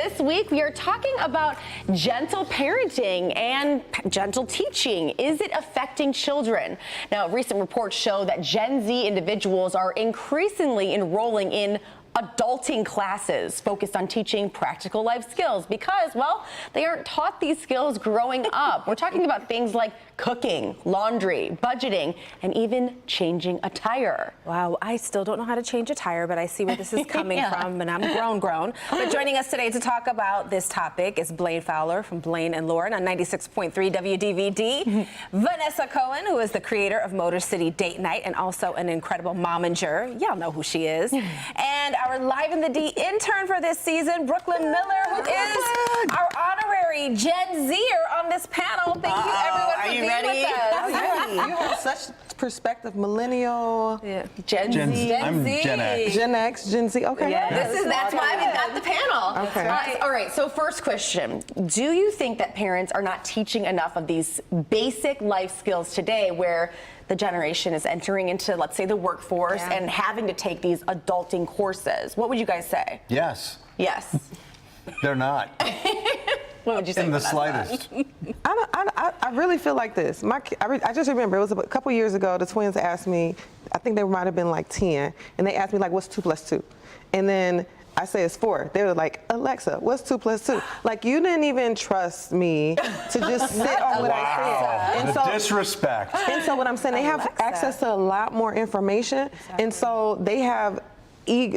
This week we are talking about gentle parenting and gentle teaching. Is it affecting children? Now, recent reports show that Gen Z individuals are increasingly enrolling in adulting classes focused on teaching practical life skills because, well, they aren't taught these skills growing up. We're talking about things like cooking, laundry, budgeting, and even changing a tire. Wow, I still don't know how to change a tire, but I see where this is coming from, and I'm grown. But joining us today to talk about this topic is Blaine Fowler from Blaine and Lauren on 96.3 WDVD, Vanessa Cohen, who is the creator of Motor City Date Night and also an incredible momager. Y'all know who she is. And our Live in the D intern for this season, Brooklyn Miller, who is our honorary Gen Zer on this panel. Thank you, everyone, for being with us. You have such perspective, millennial, Gen Z. I'm Gen X. Gen X, Gen Z. Okay. Yeah, That's why we've got the panel. Okay. All right, so first question. Do you think that parents are not teaching enough of these basic life skills today where the generation is entering into, let's say, the workforce and having to take these adulting courses? What would you guys say? Yes. Yes. They're not. What would you say? In the Vanessa? slightest. I really feel like this. I just remember it was a couple years ago. The twins asked me. I think they might have been like 10, and they asked me like, "What's 2 + 2?" And then I said it's 4. They were like, "Alexa, what's 2 + 2?" Like, you didn't even trust me to just sit on what I said. The disrespect. And so what I'm saying, they have access to a lot more information, and so they have.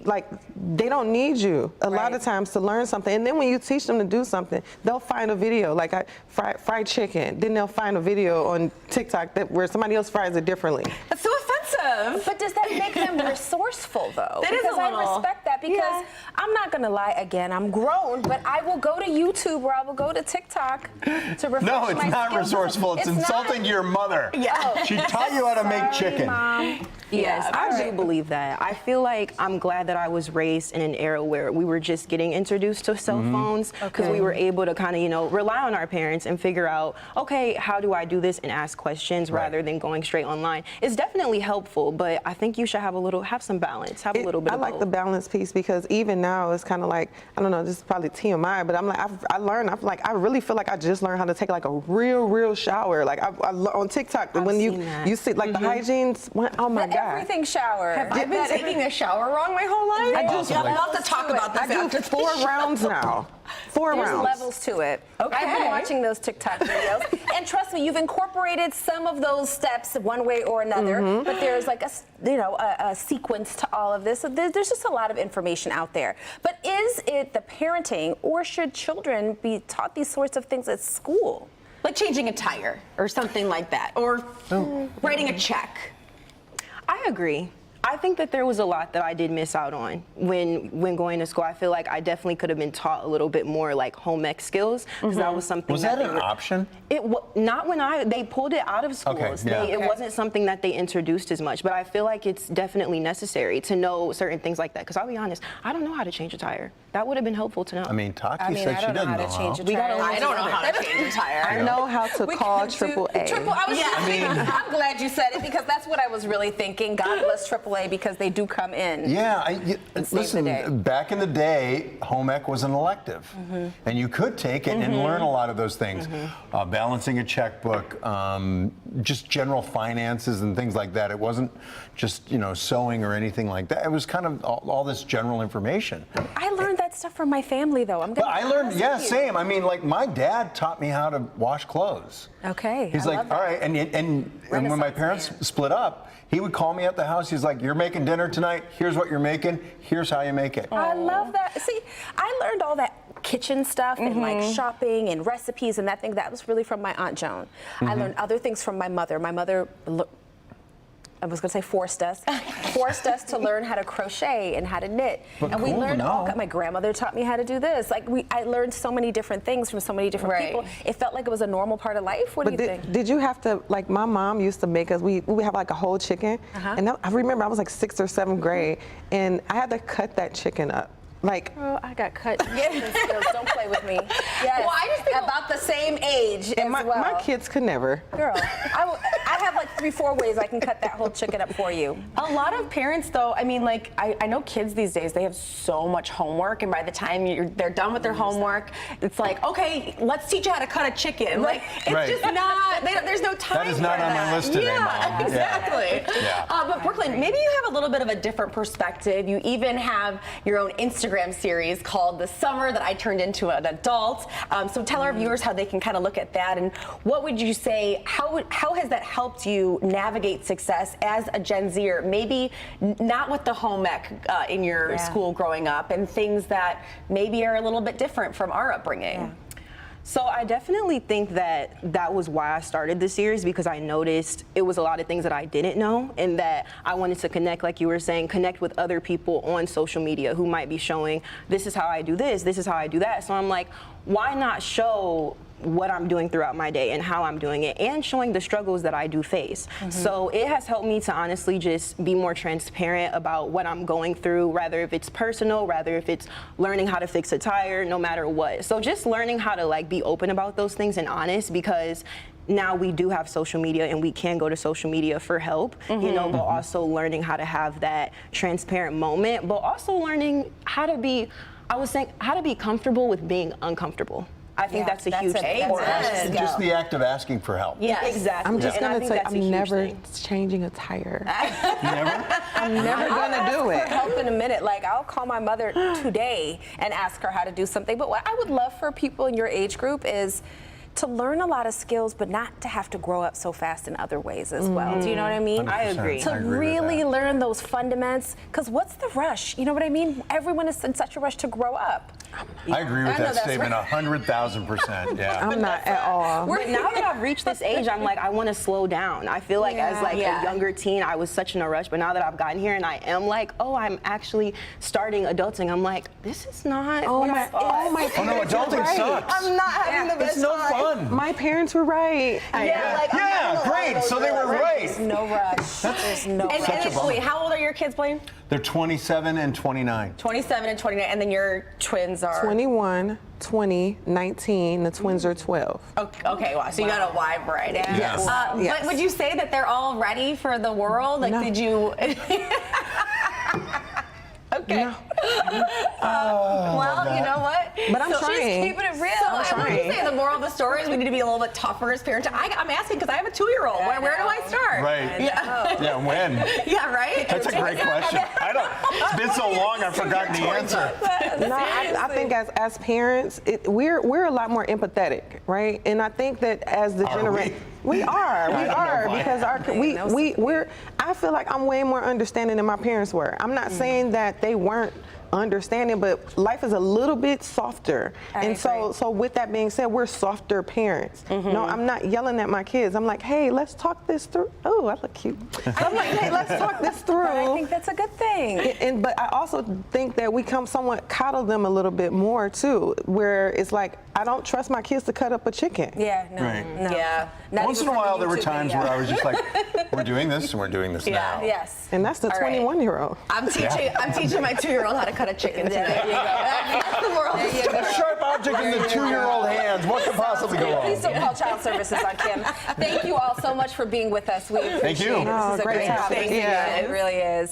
Like, they don't need you a lot of times to learn something. And then when you teach them to do something, they'll find a video, like fried chicken. Then they'll find a video on TikTok where somebody else fries it differently. That's so offensive. But does that make them resourceful, though? That is a because I little. respect that because I'm not going to lie, again, I'm grown, but I will go to YouTube or I will go to TikTok to refresh No, it's my not skills. resourceful. It's insulting to your mother. Yeah. She taught you how to make chicken. Mom. Yes, I do believe that. I feel like I'm glad that I was raised in an era where we were just getting introduced to cell phones because we were able to kind of, rely on our parents and figure out, okay, how do I do this and ask questions rather than going straight online. It's definitely helpful, but I think you should have some balance, have a little bit I of like both. the balance piece because even now it's kind of like, I don't know, this is probably TMI, but I'm like, I really feel like I just learned how to take like a real shower. Like on TikTok, when you see like the hygiene's, oh my God. Everything shower. Have I been taking a shower wrong my whole life? I do. I'd love to talk about this. I do 4 rounds now. 4 There's rounds. levels to it. Okay. I've been watching those TikTok videos, and trust me, you've incorporated some of those steps one way or another. But there's like a sequence to all of this. So there's just a lot of information out there. But is it the parenting, or should children be taught these sorts of things at school? Like changing a tire or something like that, or writing a check. I agree. I think that there was a lot that I did miss out on when going to school. I feel like I definitely could have been taught a little bit more like home ec skills because that was something. Was that an option? Not when they pulled it out of schools. Okay, It wasn't something that they introduced as much, but I feel like it's definitely necessary to know certain things like that. Because I'll be honest, I don't know how to change a tire. That would have been helpful to know. I mean, Taki said she doesn't know how. I don't know how to change a tire. I know how to call AAA. I'm glad you said it because that's what I was really thinking. God bless AAA because they do come in. Yeah, save the day. listen, back in the day, home ec was an elective. And you could take it and learn a lot of those things. Balancing a checkbook, just general finances and things like that. It wasn't just, sewing or anything like that. It was kind of all this general information. I learned that stuff from my family, though. But I learned, same. I mean, like, my dad taught me how to wash clothes. Okay. He's like, all right, and when my parents split up, he would call me at the house. He's like, you're making dinner tonight. Here's what you're making. Here's how you make it. I love that. See, I learned all that kitchen stuff and like shopping and recipes and that was really from my Aunt Joan. I learned other things from my mother. My mother, I was going to say forced us to learn how to crochet and how to knit. But and we cool to learned know. my grandmother taught me how to do this. Like I learned so many different things from so many different people. It felt like it was a normal part of life. What do you think? Did you have to, like, my mom used to make us, we would have like a whole chicken. And I remember I was like 6th or 7th grade, and I had to cut that chicken up. Like, Oh, I got cut chicken skills. Don't play with me. Yes. Well, I just think about the same age and as well. my kids could never. Girl, I have like 3-4 ways I can cut that whole chicken up for you. A lot of parents, though, I mean, like, I know kids these days, they have so much homework, and by the time they're done with their homework, it's like, okay, let's teach you how to cut a chicken. Like, it's Right. just not, there's no time That is not for on my that. list today, yeah, Mom. Yeah. Exactly. Yeah. But Brooklyn, maybe you have a little bit of a different perspective. You even have your own Instagram series called The Summer that I turned into an adult. So tell our viewers how they can kind of look at that, and what would you say, how has that helped you navigate success as a Gen Zer? Maybe not with the home ec in your school growing up, and things that maybe are a little bit different from our upbringing. Yeah. So I definitely think that was why I started the series, because I noticed it was a lot of things that I didn't know, and that I wanted to connect, like you were saying, connect with other people on social media who might be showing, this is how I do this is how I do that. So I'm like, why not show what I'm doing throughout my day and how I'm doing it, and showing the struggles that I do face. So it has helped me to honestly just be more transparent about what I'm going through, rather if it's personal, rather if it's learning how to fix a tire, no matter what. So just learning how to like be open about those things and honest, because now we do have social media and we can go to social media for help, you know, but also learning how to have that transparent moment, but also learning how to be, I was saying, how to be comfortable with being uncomfortable. I think that's a huge thing. Or Just the act of asking for help. Yes. Exactly. I'm just And I gonna think say, that's a I'm huge never thing. changing a tire. Never? I'm never gonna do For it. help in a minute. Like, I'll call my mother today and ask her how to do something. But what I would love for people in your age group is to learn a lot of skills, but not to have to grow up so fast in other ways as well. Do you know what I mean? I agree. To I agree with really that. learn those fundamentals, because what's the rush? You know what I mean? Everyone is in such a rush to grow up. I agree with I know that that's statement 100,000%. Yeah. I'm not at all. But now that I've reached this age, I'm like, I want to slow down. I feel like as like Yeah. a younger teen, I was such in a rush. But now that I've gotten here and I am like, oh, I'm actually starting adulting, I'm like, this is not. Oh what my, I thought. oh my Oh no, parents were adulting right. sucks. I'm not having the best It's no time. fun. My parents were right. Yeah, like, I'm Yeah, having a lot of great. those So they were realizations. right. No rush. There's no rush. Such a bummer. Wait, how old are your kids, Blaine? They're 27 and 29. 27 and 29, and then your twins are 21, 20, 19. The twins are 12. Okay, wow. So you got a wide variety. Yes. Yes. But would you say that they're all ready for the world? Like, No. did you? Okay. No. Well, you know what? But I'm So- trying. She's keeping it real. I'm I would trying. say the moral of the story is we need to be a little bit tougher as parents. I'm asking because I have a 2-year-old. Where do I start? Right. Yeah. Yeah, when? Yeah, right? That's a great question. I don't. It's been so long, I've forgotten the answer. No, I think as parents, we're a lot more empathetic, right? And I think that as the Are generation, we? we are because I feel like I'm way more understanding than my parents were. I'm not saying that they weren't understanding, but life is a little bit softer. And so with that being said, we're softer parents. No, I'm not yelling at my kids. I'm like, hey, let's talk this through. Oh, I look cute. I'm like, hey, let's talk this through. But I think that's a good thing. But I also think that we somewhat coddle them a little bit more too, where it's like, I don't trust my kids to cut up a chicken. Yeah, no, Right. no. Yeah. Not Once in even a for the while, there were YouTube times video. where I was just like, we're doing this and we're doing this now. Yes. And that's the All right. 21-year-old. I'm teaching my 2-year-old how to cut a chicken today. There you go. That's the moral of the story. A sharp object in the 2-year-old hands. What could possibly go Please wrong? don't call child services on Kim. Thank you all so much for being with us. We appreciate Thank you. it. This is a great great topic. topic. Yeah. It really is.